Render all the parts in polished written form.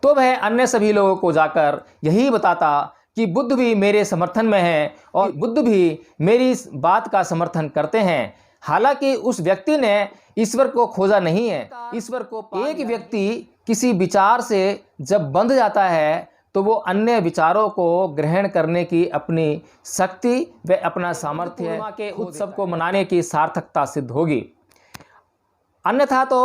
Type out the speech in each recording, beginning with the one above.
तो वह अन्य सभी लोगों को जाकर यही बताता कि बुद्ध भी मेरे समर्थन में है और बुद्ध भी मेरी इस बात का समर्थन करते हैं। हालांकि उस व्यक्ति ने ईश्वर को खोजा नहीं है। ईश्वर को एक व्यक्ति किसी विचार से जब बंध जाता है तो वो अन्य विचारों को ग्रहण करने की अपनी शक्ति व अपना सामर्थ्य के उत्सव को मनाने की सार्थकता सिद्ध होगी। अन्यथा तो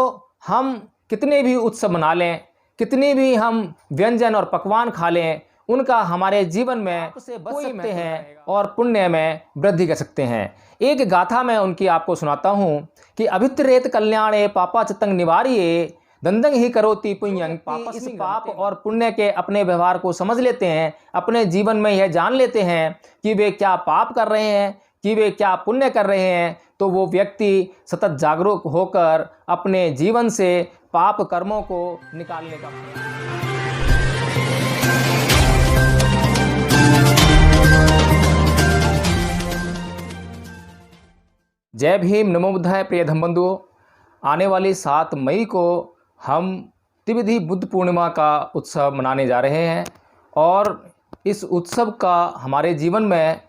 हम कितने भी उत्सव मना लें, कितनी भी हम व्यंजन और पकवान खा लें, उनका हमारे जीवन में से बच सकते हैं और पुण्य में वृद्धि कर सकते हैं। एक गाथा मैं उनकी आपको सुनाता हूँ कि अभित्रेत कल्याणे पापा चतंग निवारिये दंदंग ही करोति पुण्यं। इस पाप और पुण्य के अपने व्यवहार को समझ लेते हैं, अपने जीवन में यह जान लेते हैं कि वे क्या पाप कर रहे हैं, कि वे क्या पुण्य कर रहे हैं, तो वो व्यक्ति सतत जागरूक होकर अपने जीवन से पाप कर्मों को निकालने का जय भीम, नमो बुद्धाय। प्रिय धम्म बंधुओं, आने वाली 7 मई को हम त्रिविधि बुद्ध पूर्णिमा का उत्सव मनाने जा रहे हैं और इस उत्सव का हमारे जीवन में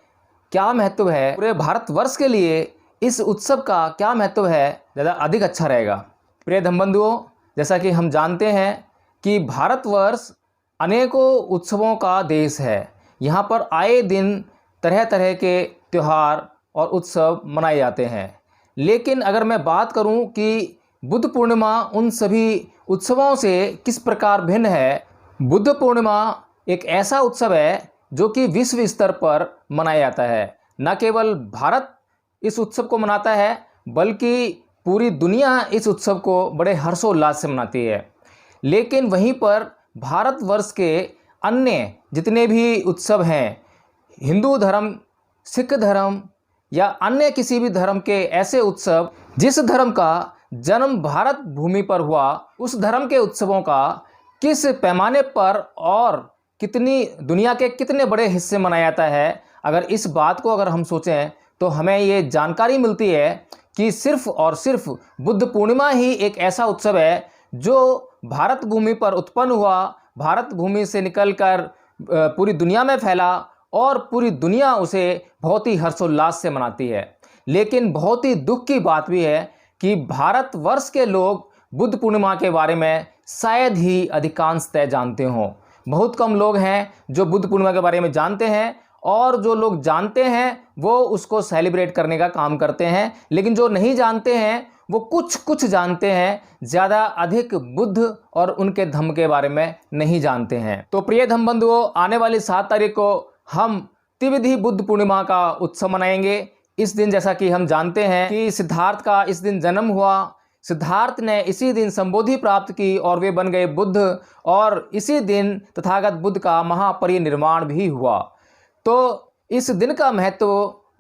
क्या महत्व है, पूरे भारतवर्ष के लिए इस उत्सव का क्या महत्व है, ज़्यादा अधिक अच्छा रहेगा। प्रिय धम्म बंधुओं, जैसा कि हम जानते हैं कि भारतवर्ष अनेकों उत्सवों का देश है। यहाँ पर आए दिन तरह तरह के त्यौहार और उत्सव मनाए जाते हैं। लेकिन अगर मैं बात करूं कि बुद्ध पूर्णिमा उन सभी उत्सवों से किस प्रकार भिन्न है, बुद्ध पूर्णिमा एक ऐसा उत्सव है जो कि विश्व स्तर पर मनाया जाता है। न केवल भारत इस उत्सव को मनाता है बल्कि पूरी दुनिया इस उत्सव को बड़े हर्षोल्लास से मनाती है। लेकिन वहीं पर भारतवर्ष के अन्य जितने भी उत्सव हैं, हिंदू धर्म, सिख धर्म या अन्य किसी भी धर्म के ऐसे उत्सव जिस धर्म का जन्म भारत भूमि पर हुआ, उस धर्म के उत्सवों का किस पैमाने पर और कितनी दुनिया के कितने बड़े हिस्से मनाया जाता है, अगर इस बात को अगर हम सोचें तो हमें ये जानकारी मिलती है कि सिर्फ और सिर्फ बुद्ध पूर्णिमा ही एक ऐसा उत्सव है जो भारत भूमि पर उत्पन्न हुआ, भारत भूमि से निकलकर पूरी दुनिया में फैला और पूरी दुनिया उसे बहुत ही हर्षोल्लास से मनाती है। लेकिन बहुत ही दुख की बात भी है कि भारतवर्ष के लोग बुद्ध पूर्णिमा के बारे में शायद ही अधिकांशतः जानते हों। बहुत कम लोग हैं जो बुद्ध पूर्णिमा के बारे में जानते हैं और जो लोग जानते हैं वो उसको सेलिब्रेट करने का काम करते हैं। लेकिन जो नहीं जानते हैं वो कुछ जानते हैं, ज़्यादा अधिक बुद्ध और उनके धम्म के बारे में नहीं जानते हैं। तो प्रिय धम्म बंधुओं, आने वाली 7 तारीख को हम त्रिविधि बुद्ध पूर्णिमा का उत्सव मनाएंगे। इस दिन जैसा कि हम जानते हैं कि सिद्धार्थ का इस दिन जन्म हुआ, सिद्धार्थ ने इसी दिन संबोधि प्राप्त की और वे बन गए बुद्ध, और इसी दिन तथागत बुद्ध का महापरिनिर्वाण भी हुआ। तो इस दिन का महत्व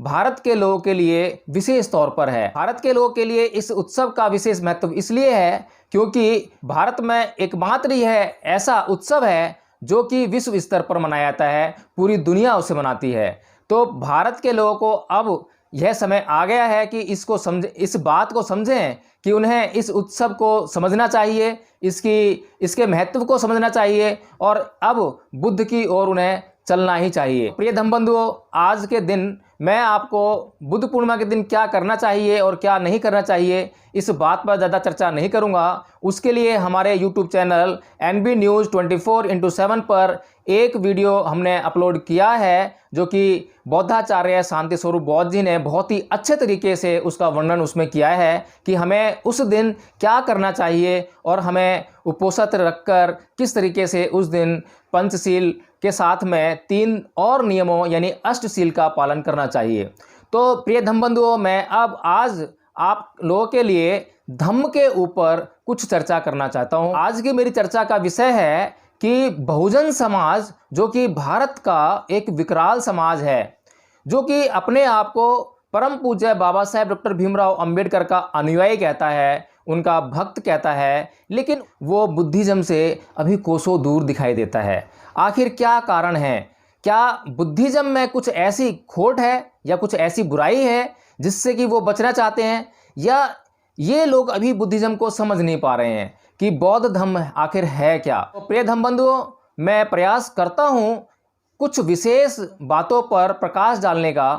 भारत के लोगों के लिए विशेष तौर पर है। भारत के लोगों के लिए इस उत्सव का विशेष महत्व इसलिए है क्योंकि भारत में एकमात्र यह ऐसा उत्सव है जो कि विश्व स्तर पर मनाया जाता है, पूरी दुनिया उसे मनाती है। तो भारत के लोगों को अब यह समय आ गया है कि इस बात को समझें कि उन्हें इस उत्सव को समझना चाहिए, इसके महत्व को समझना चाहिए और अब बुद्ध की ओर उन्हें चलना ही चाहिए। प्रिय धम्म बंधुओं, आज के दिन मैं आपको बुद्ध पूर्णिमा के दिन क्या करना चाहिए और क्या नहीं करना चाहिए इस बात पर ज़्यादा चर्चा नहीं करूंगा। उसके लिए हमारे YouTube चैनल NB News 24/7 पर एक वीडियो हमने अपलोड किया है जो कि बौद्धाचार्य शांति स्वरूप बौद्ध जी ने बहुत ही अच्छे तरीके से उसका वर्णन उसमें किया है कि हमें उस दिन क्या करना चाहिए और हमें उपोषित रखकर किस तरीके से उस दिन पंचशील के साथ में 3 और नियमों यानी अष्टशील का पालन करना चाहिए। तो प्रिय धम्म बंधुओं, मैं अब आज आप लोगों के लिए धम्म के ऊपर कुछ चर्चा करना चाहता हूं। आज की मेरी चर्चा का विषय है कि बहुजन समाज, जो कि भारत का एक विकराल समाज है, जो कि अपने आप को परम पूज्य बाबा साहेब डॉक्टर भीमराव अंबेडकर का अनुयायी कहता है, उनका भक्त कहता है, लेकिन वो बुद्धिज्म से अभी कोसों दूर दिखाई देता है। आखिर क्या कारण है? क्या बुद्धिज्म में कुछ ऐसी खोट है या कुछ ऐसी बुराई है जिससे कि वो बचना चाहते हैं, या ये लोग अभी बुद्धिज्म को समझ नहीं पा रहे हैं? कि बौद्ध धम्म आखिर है क्या। तो प्रिय धम्म बंधुओं, मैं प्रयास करता हूँ कुछ विशेष बातों पर प्रकाश डालने का।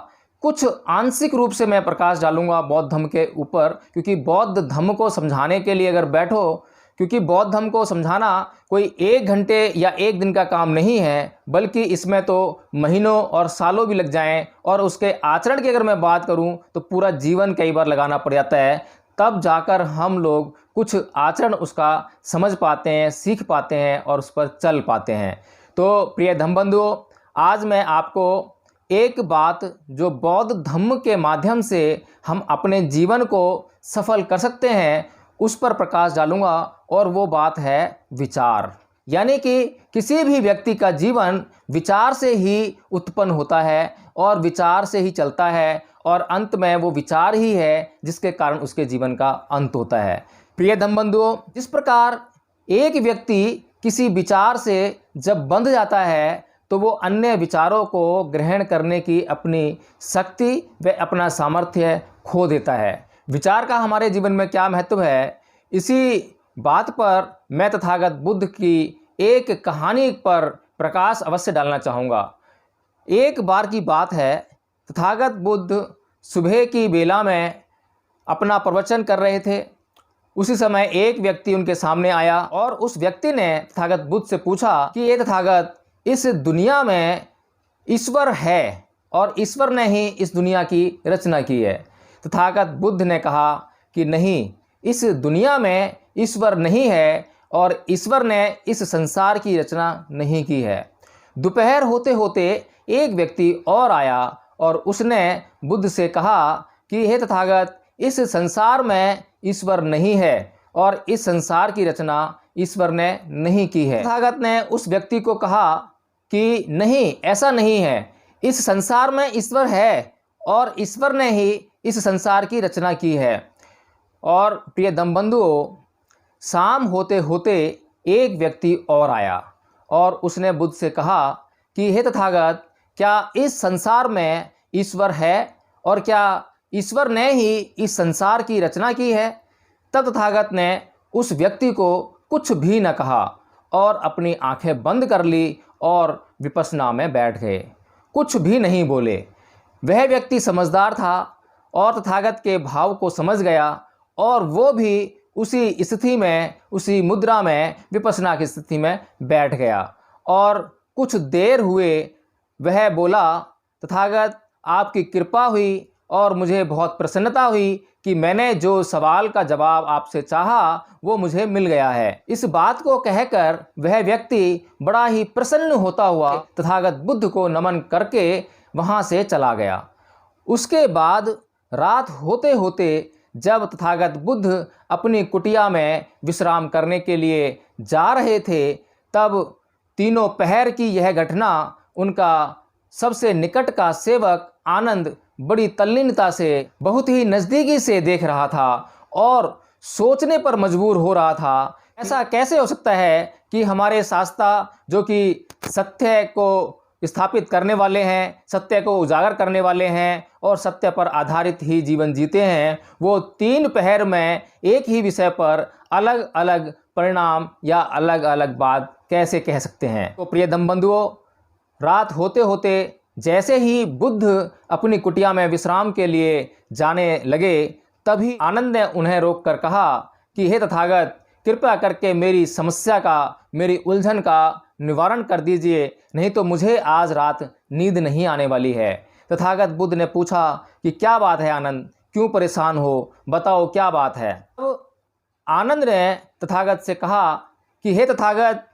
कुछ आंशिक रूप से मैं प्रकाश डालूंगा बौद्ध धम्म के ऊपर, क्योंकि बौद्ध धम्म को समझाने के लिए अगर बैठो, क्योंकि बौद्ध धम्म को समझाना कोई 1 घंटे या 1 दिन का काम नहीं है, बल्कि इसमें तो महीनों और सालों भी लग जाएं। और उसके आचरण की अगर मैं बात करूं तो पूरा जीवन कई बार लगाना पड़ जाता है, तब जाकर हम लोग कुछ आचरण उसका समझ पाते हैं, सीख पाते हैं और उस पर चल पाते हैं। तो प्रिय धम्म बंधुओं, आज मैं आपको एक बात जो बौद्ध धम्म के माध्यम से हम अपने जीवन को सफल कर सकते हैं उस पर प्रकाश डालूंगा, और वो बात है विचार। यानी कि किसी भी व्यक्ति का जीवन विचार से ही उत्पन्न होता है और विचार से ही चलता है, और अंत में वो विचार ही है जिसके कारण उसके जीवन का अंत होता है। प्रिय धम्म बंधुओं, जिस प्रकार एक व्यक्ति किसी विचार से जब बंध जाता है तो वो अन्य विचारों को ग्रहण करने की अपनी शक्ति व अपना सामर्थ्य खो देता है। विचार का हमारे जीवन में क्या महत्व है, इसी बात पर मैं तथागत बुद्ध की एक कहानी पर प्रकाश अवश्य डालना चाहूँगा। एक बार की बात है, तथागत बुद्ध सुबह की बेला में अपना प्रवचन कर रहे थे। उसी समय एक व्यक्ति उनके सामने आया और उस व्यक्ति ने तथागत बुद्ध से पूछा कि ये तथागत, इस दुनिया में ईश्वर है और ईश्वर ने ही इस दुनिया की रचना की है। तथागत बुद्ध ने कहा कि नहीं, इस दुनिया में ईश्वर नहीं है और ईश्वर ने इस संसार की रचना नहीं की है। दोपहर होते होते एक व्यक्ति और आया और उसने बुद्ध से कहा कि हे तथागत, इस संसार में ईश्वर नहीं है और इस संसार की रचना ईश्वर ने नहीं की है। तथागत ने उस व्यक्ति को कहा कि नहीं, ऐसा नहीं है, इस संसार में ईश्वर है और ईश्वर ने ही इस संसार की रचना की है। और प्रिय धम्म बंधुओं, शाम होते होते एक व्यक्ति और आया और उसने बुद्ध से कहा कि हे तथागत, क्या इस संसार में ईश्वर है और क्या ईश्वर ने ही इस संसार की रचना की है। तब तथागत ने उस व्यक्ति को कुछ भी न कहा और अपनी आंखें बंद कर ली और विपश्यना में बैठ गए, कुछ भी नहीं बोले। वह व्यक्ति समझदार था और तथागत के भाव को समझ गया और वो भी उसी स्थिति में, उसी मुद्रा में, विपश्यना की स्थिति में बैठ गया। और कुछ देर हुए वह बोला, तथागत, आपकी कृपा हुई और मुझे बहुत प्रसन्नता हुई कि मैंने जो सवाल का जवाब आपसे चाहा वो मुझे मिल गया है। इस बात को कहकर वह व्यक्ति बड़ा ही प्रसन्न होता हुआ तथागत बुद्ध को नमन करके वहाँ से चला गया। उसके बाद रात होते होते जब तथागत बुद्ध अपनी कुटिया में विश्राम करने के लिए जा रहे थे, तब तीनों पहर की यह घटना उनका सबसे निकट का सेवक आनंद बड़ी तल्लीनता से, बहुत ही नज़दीकी से देख रहा था और सोचने पर मजबूर हो रहा था, ऐसा कैसे हो सकता है कि हमारे शास्त्रा जो कि सत्य को स्थापित करने वाले हैं, सत्य को उजागर करने वाले हैं और सत्य पर आधारित ही जीवन जीते हैं, वो 3 पहर में एक ही विषय पर अलग अलग परिणाम या अलग अलग बात कैसे कह सकते हैं। तो प्रिय धम्म बंधुओं, रात होते होते जैसे ही बुद्ध अपनी कुटिया में विश्राम के लिए जाने लगे, तभी आनंद ने उन्हें रोककर कहा कि हे तथागत, कृपया करके मेरी समस्या का, मेरी उलझन का निवारण कर दीजिए, नहीं तो मुझे आज रात नींद नहीं आने वाली है। तथागत बुद्ध ने पूछा कि क्या बात है आनंद, क्यों परेशान हो, बताओ क्या बात है। तो आनंद ने तथागत से कहा कि हे तथागत,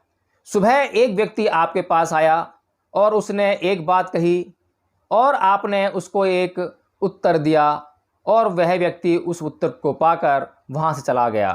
सुबह एक व्यक्ति आपके पास आया और उसने एक बात कही और आपने उसको एक उत्तर दिया और वह व्यक्ति उस उत्तर को पाकर वहाँ से चला गया।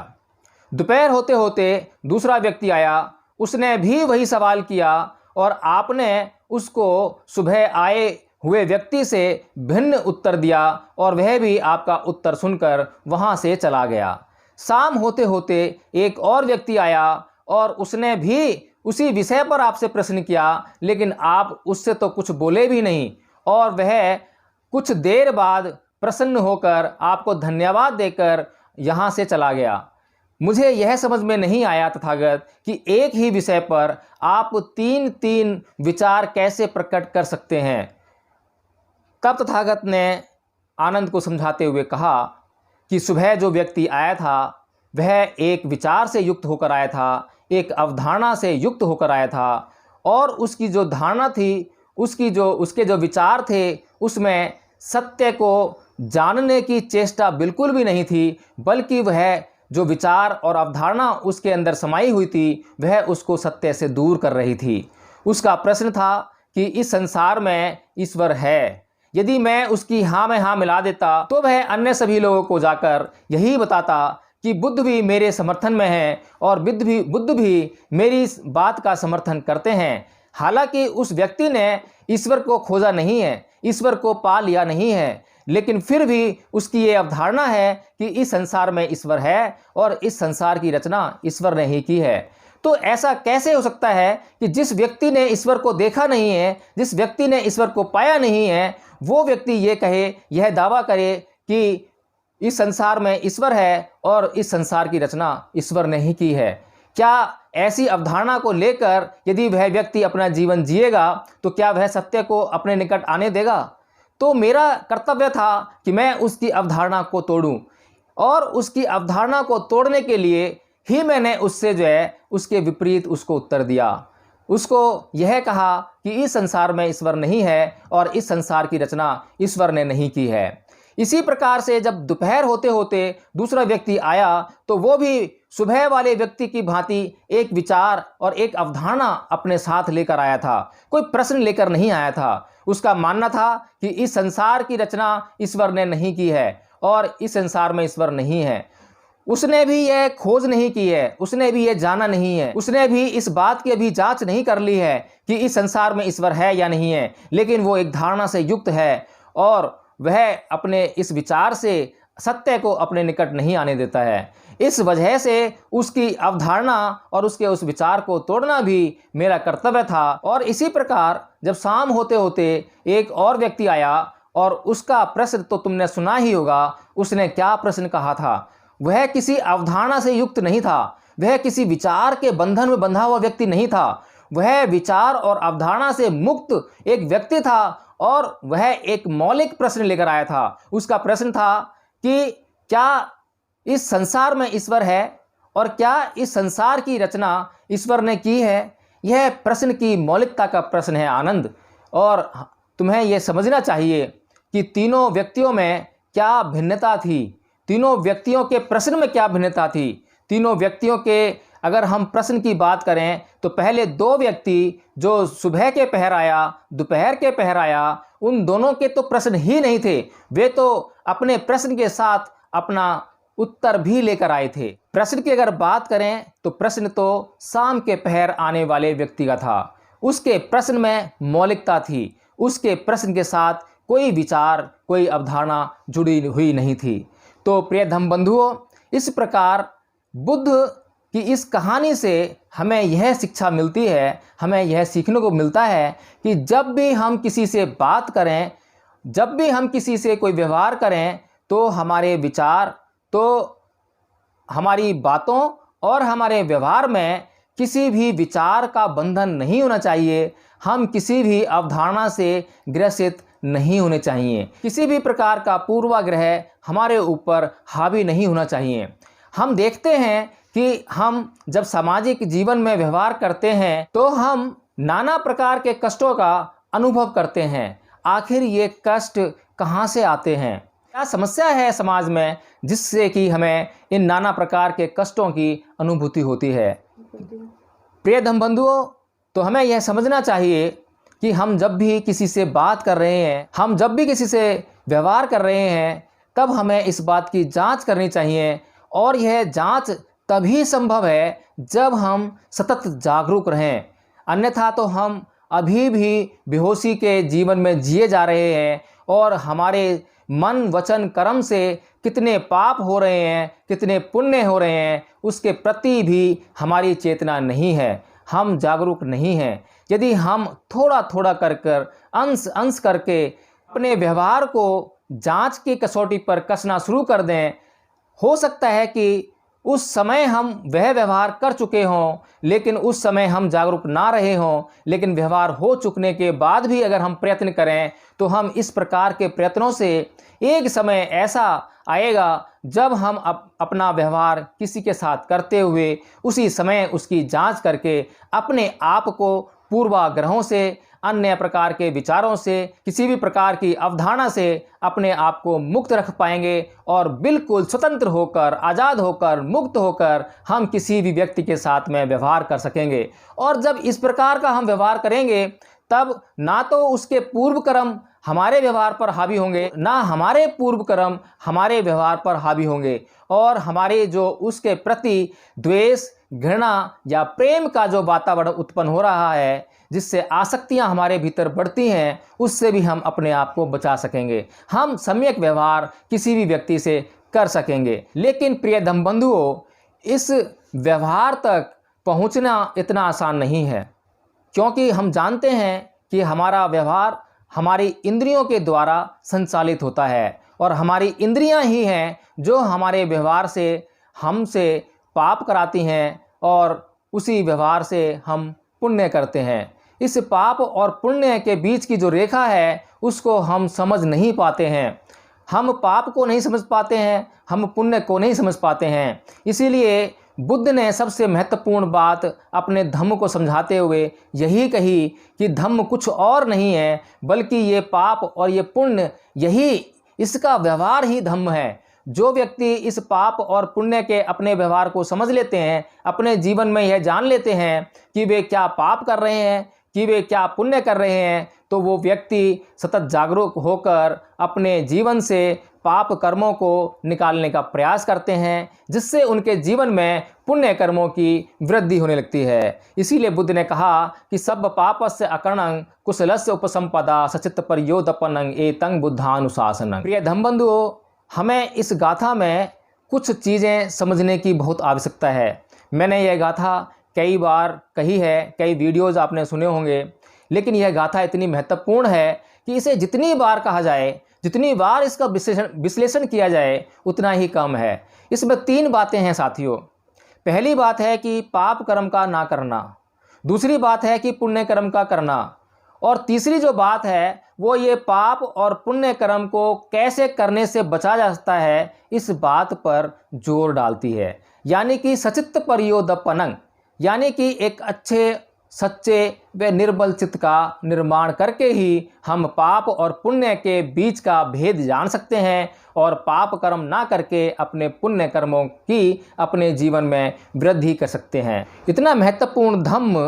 दोपहर होते होते दूसरा व्यक्ति आया, उसने भी वही सवाल किया और आपने उसको सुबह आए हुए व्यक्ति से भिन्न उत्तर दिया और वह भी आपका उत्तर सुनकर वहाँ से चला गया। शाम होते होते एक और व्यक्ति आया और उसने भी उसी विषय पर आपसे प्रश्न किया, लेकिन आप उससे तो कुछ बोले भी नहीं और वह कुछ देर बाद प्रसन्न होकर आपको धन्यवाद देकर यहाँ से चला गया। मुझे यह समझ में नहीं आया तथागत कि एक ही विषय पर आप तीन तीन विचार कैसे प्रकट कर सकते हैं। तब तथागत ने आनंद को समझाते हुए कहा कि सुबह जो व्यक्ति आया था वह एक विचार से युक्त होकर आया था, एक अवधारणा से युक्त होकर आया था, और उसकी जो धारणा थी, उसके जो विचार थे, उसमें सत्य को जानने की चेष्टा बिल्कुल भी नहीं थी, बल्कि वह जो विचार और अवधारणा उसके अंदर समाई हुई थी वह उसको सत्य से दूर कर रही थी। उसका प्रश्न था कि इस संसार में ईश्वर है। यदि मैं उसकी हाँ में हाँ मिला देता तो वह अन्य सभी लोगों को जाकर यही बताता कि बुद्ध भी मेरे समर्थन में है और बुद्ध भी मेरी इस बात का समर्थन करते हैं। हालांकि उस व्यक्ति ने ईश्वर को खोजा नहीं है, ईश्वर को पा लिया नहीं है, लेकिन फिर भी उसकी ये अवधारणा है कि इस संसार में ईश्वर है और इस संसार की रचना ईश्वर ने ही की है। तो ऐसा कैसे हो सकता है कि जिस व्यक्ति ने ईश्वर को देखा नहीं है, जिस व्यक्ति ने ईश्वर को पाया नहीं है, वो व्यक्ति ये कहे, यह दावा करे कि इस संसार में ईश्वर है और इस संसार की रचना ईश्वर ने ही की है। क्या ऐसी अवधारणा को लेकर यदि वह व्यक्ति अपना जीवन जिएगा तो क्या वह सत्य को अपने निकट आने देगा? तो मेरा कर्तव्य था कि मैं उसकी अवधारणा को तोड़ूं, और उसकी अवधारणा को तोड़ने के लिए ही मैंने उससे जो है उसके विपरीत उसको उत्तर दिया। उसको यह कहा कि इस संसार में ईश्वर नहीं है और इस संसार की रचना ईश्वर ने नहीं की है। इसी प्रकार से जब दोपहर होते होते दूसरा व्यक्ति आया तो वो भी सुबह वाले व्यक्ति की भांति एक विचार और एक अवधारणा अपने साथ लेकर आया था, कोई प्रश्न लेकर नहीं आया था। उसका मानना था कि इस संसार की रचना ईश्वर ने नहीं की है और इस संसार में ईश्वर नहीं है। उसने भी यह खोज नहीं की है, उसने भी यह जाना नहीं है, उसने भी इस बात की अभी जांच नहीं कर ली है कि इस संसार में ईश्वर है या नहीं है, लेकिन वो एक धारणा से युक्त है और वह अपने इस विचार से सत्य को अपने निकट नहीं आने देता है। इस वजह से उसकी अवधारणा और उसके उस विचार को तोड़ना भी मेरा कर्तव्य था। और इसी प्रकार जब शाम होते होते एक और व्यक्ति आया और उसका प्रश्न तो तुमने सुना ही होगा। उसने क्या प्रश्न कहा था? वह किसी अवधारणा से युक्त नहीं था, वह किसी विचार के बंधन में बंधा हुआ व्यक्ति नहीं था, वह विचार और अवधारणा से मुक्त एक व्यक्ति था और वह एक मौलिक प्रश्न लेकर आया था। उसका प्रश्न था कि क्या इस संसार में ईश्वर है और क्या इस संसार की रचना ईश्वर ने की है? यह प्रश्न की मौलिकता का प्रश्न है आनंद। और तुम्हें यह समझना चाहिए कि तीनों व्यक्तियों में क्या भिन्नता थी, तीनों व्यक्तियों के प्रश्न में क्या भिन्नता थी। तीनों व्यक्तियों के अगर हम प्रश्न की बात करें तो पहले दो व्यक्ति जो सुबह के पहर आया, दोपहर के पहर आया, उन दोनों के तो प्रश्न ही नहीं थे। वे तो अपने प्रश्न के साथ अपना उत्तर भी लेकर आए थे। प्रश्न की अगर बात करें तो प्रश्न तो शाम के पहर आने वाले व्यक्ति का था। उसके प्रश्न में मौलिकता थी, उसके प्रश्न के साथ कोई विचार, कोई अवधारणा जुड़ी हुई नहीं थी। तो प्रिय धम्म बंधुओं, इस प्रकार बुद्ध कि इस कहानी से हमें यह शिक्षा मिलती है, हमें यह सीखने को मिलता है कि जब भी हम किसी से बात करें, जब भी हम किसी से कोई व्यवहार करें, तो हमारे विचार, तो हमारी बातों और हमारे व्यवहार में किसी भी विचार का बंधन नहीं होना चाहिए। हम किसी भी अवधारणा से ग्रसित नहीं होने चाहिए, किसी भी प्रकार का पूर्वाग्रह हमारे ऊपर हावी नहीं होना चाहिए। हम देखते हैं कि हम जब सामाजिक जीवन में व्यवहार करते हैं तो हम नाना प्रकार के कष्टों का अनुभव करते हैं। आखिर ये कष्ट कहाँ से आते हैं? क्या समस्या है समाज में जिससे कि हमें इन नाना प्रकार के कष्टों की अनुभूति होती है? प्रिय धम्म बंधुओं, तो हमें यह समझना चाहिए कि हम जब भी किसी से बात कर रहे हैं, हम जब भी किसी से व्यवहार कर रहे हैं, तब हमें इस बात की जांच करनी चाहिए। और यह जांच तभी संभव है जब हम सतत जागरूक रहें, अन्यथा तो हम अभी भी बेहोशी के जीवन में जिए जा रहे हैं और हमारे मन वचन कर्म से कितने पाप हो रहे हैं, कितने पुण्य हो रहे हैं, उसके प्रति भी हमारी चेतना नहीं है, हम जागरूक नहीं हैं। यदि हम थोड़ा थोड़ा कर अंश अंश करके अपने व्यवहार को जांच की कसौटी पर कसना शुरू कर दें, हो सकता है कि उस समय हम वह व्यवहार कर चुके हों, लेकिन उस समय हम जागरूक ना रहे हों, लेकिन व्यवहार हो चुकने के बाद भी अगर हम प्रयत्न करें तो हम इस प्रकार के प्रयत्नों से एक समय ऐसा आएगा जब हम अपना व्यवहार किसी के साथ करते हुए उसी समय उसकी जांच करके अपने आप को पूर्वाग्रहों से, अन्य प्रकार के विचारों से, किसी भी प्रकार की अवधारणा से अपने आप को मुक्त रख पाएंगे और बिल्कुल स्वतंत्र होकर, आज़ाद होकर, मुक्त होकर हम किसी भी व्यक्ति के साथ में व्यवहार कर सकेंगे। और जब इस प्रकार का हम व्यवहार करेंगे तब ना तो उसके पूर्व कर्म हमारे व्यवहार पर हावी होंगे, ना हमारे पूर्व कर्म हमारे व्यवहार पर हावी होंगे, और हमारे जो उसके प्रति द्वेष, घृणा या प्रेम का जो वातावरण उत्पन्न हो रहा है, जिससे आसक्तियां हमारे भीतर बढ़ती हैं, उससे भी हम अपने आप को बचा सकेंगे। हम सम्यक व्यवहार किसी भी व्यक्ति से कर सकेंगे। लेकिन प्रिय धम्म बंधुओं, इस व्यवहार तक पहुंचना इतना आसान नहीं है, क्योंकि हम जानते हैं कि हमारा व्यवहार हमारी इंद्रियों के द्वारा संचालित होता है, और हमारी इंद्रियां ही हैं जो हमारे व्यवहार से हमसे पाप कराती हैं और उसी व्यवहार से हम पुण्य करते हैं। इस पाप और पुण्य के बीच की जो रेखा है उसको हम समझ नहीं पाते हैं। हम पाप को नहीं समझ पाते हैं, हम पुण्य को नहीं समझ पाते हैं। इसीलिए बुद्ध ने सबसे महत्वपूर्ण बात अपने धम्म को समझाते हुए यही कही कि धम्म कुछ और नहीं है, बल्कि ये पाप और ये पुण्य, यही इसका व्यवहार ही धम्म है। जो व्यक्ति इस पाप और पुण्य के अपने व्यवहार को समझ लेते हैं, अपने जीवन में यह जान लेते हैं कि वे क्या पाप कर रहे हैं, कि वे क्या पुण्य कर रहे हैं, तो वो व्यक्ति सतत जागरूक होकर अपने जीवन से पाप कर्मों को निकालने का प्रयास करते हैं, जिससे उनके जीवन में पुण्य कर्मों की वृद्धि होने लगती है। इसीलिए बुद्ध ने कहा कि सब पापस्य अकर्णं कुशलस्य उपसंपदा सचित्त पर्योदपनं एतं बुद्धानुशासनं। प्रिय धम्म बंधुओं, हमें इस गाथा में कुछ चीज़ें समझने की बहुत आवश्यकता है। मैंने यह गाथा कई बार कही है, कई वीडियोज़ आपने सुने होंगे, लेकिन यह गाथा इतनी महत्वपूर्ण है कि इसे जितनी बार कहा जाए, जितनी बार इसका विश्लेषण किया जाए, उतना ही कम है। इसमें 3 बातें हैं साथियों। पहली बात है कि पाप कर्म का ना करना, दूसरी बात है कि पुण्य कर्म का करना, और तीसरी जो बात है वो ये पाप और पुण्य कर्म को कैसे करने से बचा जा सकता है, इस बात पर जोर डालती है। यानी कि सचित्त पर्योदपनं, यानी कि एक अच्छे, सच्चे व निर्बल चित्त का निर्माण करके ही हम पाप और पुण्य के बीच का भेद जान सकते हैं, और पाप कर्म ना करके अपने पुण्य कर्मों की अपने जीवन में वृद्धि कर सकते हैं। इतना महत्वपूर्ण धम्म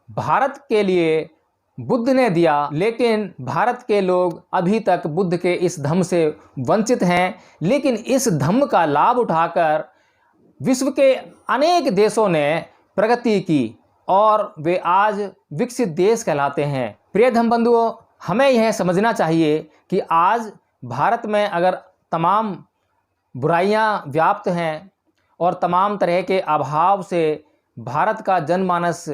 भारत के लिए बुद्ध ने दिया, लेकिन भारत के लोग अभी तक बुद्ध के इस धम्म से वंचित हैं। लेकिन इस धम्म का लाभ उठाकर विश्व के अनेक देशों ने प्रगति की और वे आज विकसित देश कहलाते हैं। प्रिय धम्म बंधुओं, हमें यह समझना चाहिए कि आज भारत में अगर तमाम बुराइयां व्याप्त हैं और तमाम तरह के अभाव से भारत का जनमानस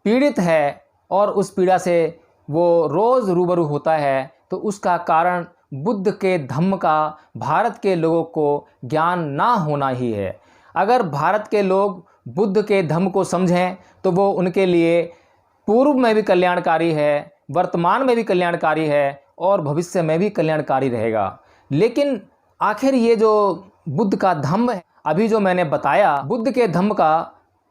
पीड़ित है और उस पीड़ा से वो रोज़ रूबरू होता है, तो उसका कारण बुद्ध के धम्म का भारत के लोगों को ज्ञान ना होना ही है। अगर भारत के लोग बुद्ध के धम्म को समझें तो वो उनके लिए पूर्व में भी कल्याणकारी है, वर्तमान में भी कल्याणकारी है और भविष्य में भी कल्याणकारी रहेगा। लेकिन आखिर ये जो बुद्ध का धम्म है, अभी जो मैंने बताया, बुद्ध के धम्म का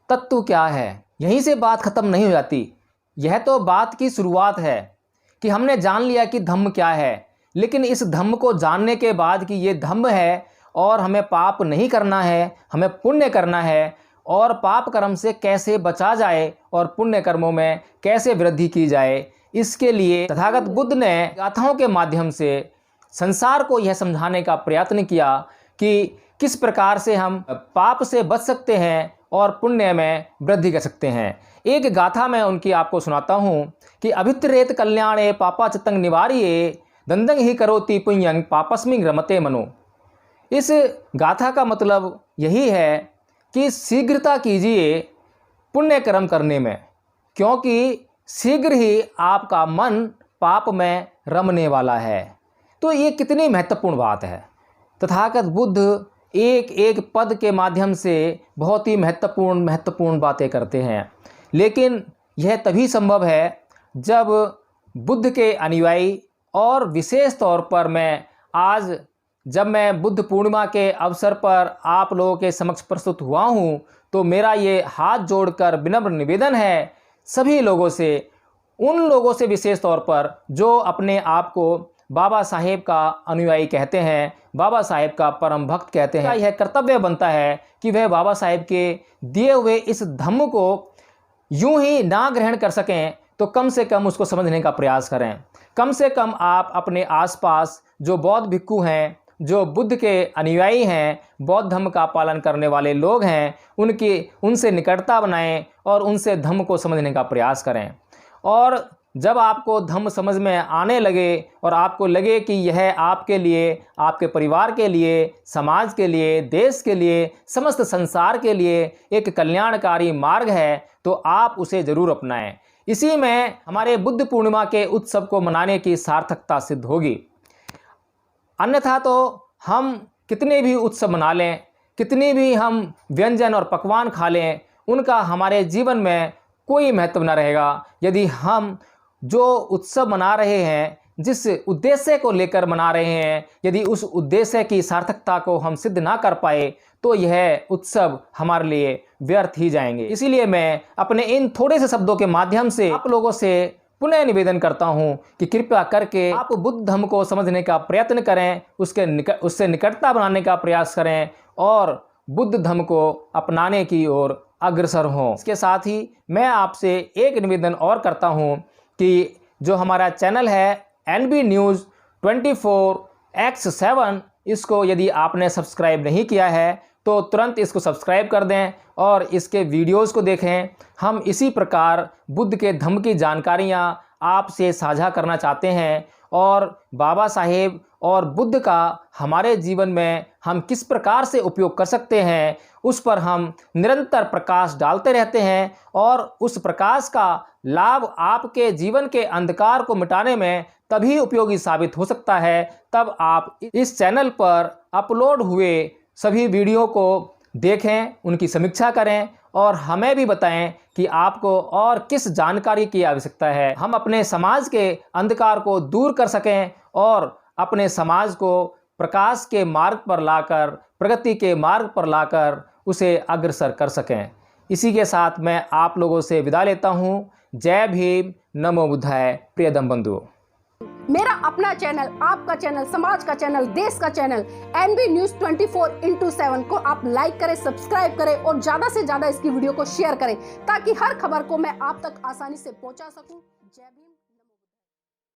तत्व क्या है, यहीं से बात खत्म नहीं हो जाती। यह तो बात की शुरुआत है कि हमने जान लिया कि धम्म क्या है, लेकिन इस धम्म को जानने के बाद कि ये धम्म है और हमें पाप नहीं करना है, हमें पुण्य करना है, और पाप कर्म से कैसे बचा जाए और पुण्य कर्मों में कैसे वृद्धि की जाए, इसके लिए तथागत बुद्ध ने गाथाओं के माध्यम से संसार को यह समझाने का प्रयत्न किया कि किस प्रकार से हम पाप से बच सकते हैं और पुण्य में वृद्धि कर सकते हैं। एक गाथा मैं उनकी आपको सुनाता हूँ कि अभित्रेत कल्याणे पापाचतंग निवार्ये दंदंग ही करोति पुण्यं पापस्मिं रमते मनो। इस गाथा का मतलब यही है कि शीघ्रता कीजिए पुण्य कर्म करने में, क्योंकि शीघ्र ही आपका मन पाप में रमने वाला है। तो ये कितनी महत्वपूर्ण बात है। तथागत बुद्ध एक एक पद के माध्यम से बहुत ही महत्वपूर्ण बातें करते हैं, लेकिन यह तभी संभव है जब बुद्ध के अनुयायी और विशेष तौर पर जब मैं बुद्ध पूर्णिमा के अवसर पर आप लोगों के समक्ष प्रस्तुत हुआ हूँ, तो मेरा ये हाथ जोड़कर विनम्र निवेदन है सभी लोगों से, उन लोगों से विशेष तौर पर जो अपने आप को बाबा साहेब का अनुयायी कहते हैं, बाबा साहेब का परम भक्त कहते हैं। यह कर्तव्य बनता है कि वह बाबा साहेब के दिए हुए इस धम्म को यूं ही ना ग्रहण कर सकें तो कम से कम उसको समझने का प्रयास करें। कम से कम आप अपने आसपास जो बौद्ध भिक्खु हैं, जो बुद्ध के अनुयायी हैं, बौद्ध धर्म का पालन करने वाले लोग हैं, उनसे निकटता बनाएं और उनसे धम्म को समझने का प्रयास करें। और जब आपको धम्म समझ में आने लगे और आपको लगे कि यह आपके लिए, आपके परिवार के लिए, समाज के लिए, देश के लिए, समस्त संसार के लिए एक कल्याणकारी मार्ग है, तो आप उसे ज़रूर अपनाएं। इसी में हमारे बुद्ध पूर्णिमा के उत्सव को मनाने की सार्थकता सिद्ध होगी। अन्यथा तो हम कितने भी उत्सव मना लें, कितनी भी हम व्यंजन और पकवान खा लें, उनका हमारे जीवन में कोई महत्व न रहेगा यदि हम जो उत्सव मना रहे हैं, जिस उद्देश्य को लेकर मना रहे हैं, यदि उस उद्देश्य की सार्थकता को हम सिद्ध ना कर पाए तो यह उत्सव हमारे लिए व्यर्थ ही जाएंगे। इसीलिए मैं अपने इन थोड़े से शब्दों के माध्यम से आप लोगों से पुनः निवेदन करता हूं कि कृपया करके आप बुद्ध धर्म को समझने का प्रयत्न करें, उससे निकटता बनाने का प्रयास करें और बुद्ध धर्म को अपनाने की ओर अग्रसर हों। इसके साथ ही मैं आपसे एक निवेदन और करता हूं कि जो हमारा चैनल है NB News 24x7, इसको यदि आपने सब्सक्राइब नहीं किया है तो तुरंत इसको सब्सक्राइब कर दें और इसके वीडियोस को देखें। हम इसी प्रकार बुद्ध के धम्म की जानकारियाँ आपसे साझा करना चाहते हैं और बाबा साहेब और बुद्ध का हमारे जीवन में हम किस प्रकार से उपयोग कर सकते हैं, उस पर हम निरंतर प्रकाश डालते रहते हैं और उस प्रकाश का लाभ आपके जीवन के अंधकार को मिटाने में तभी उपयोगी साबित हो सकता है तब आप इस चैनल पर अपलोड हुए सभी वीडियो को देखें, उनकी समीक्षा करें और हमें भी बताएं कि आपको और किस जानकारी की आवश्यकता है। हम अपने समाज के अंधकार को दूर कर सकें और अपने समाज को प्रकाश के मार्ग पर लाकर, प्रगति के मार्ग पर लाकर उसे अग्रसर कर सकें। इसी के साथ मैं आप लोगों से विदा लेता हूँ। जय भीम, नमो बुद्धाय, प्रियतम बंधुओं। मेरा अपना चैनल, आपका चैनल, समाज का चैनल, देश का चैनल NB News 24x7 को आप लाइक करें, सब्सक्राइब करें और ज़्यादा से ज़्यादा इसकी वीडियो को शेयर करें ताकि हर खबर को मैं आप तक आसानी से पहुंचा सकूं। जय भीम।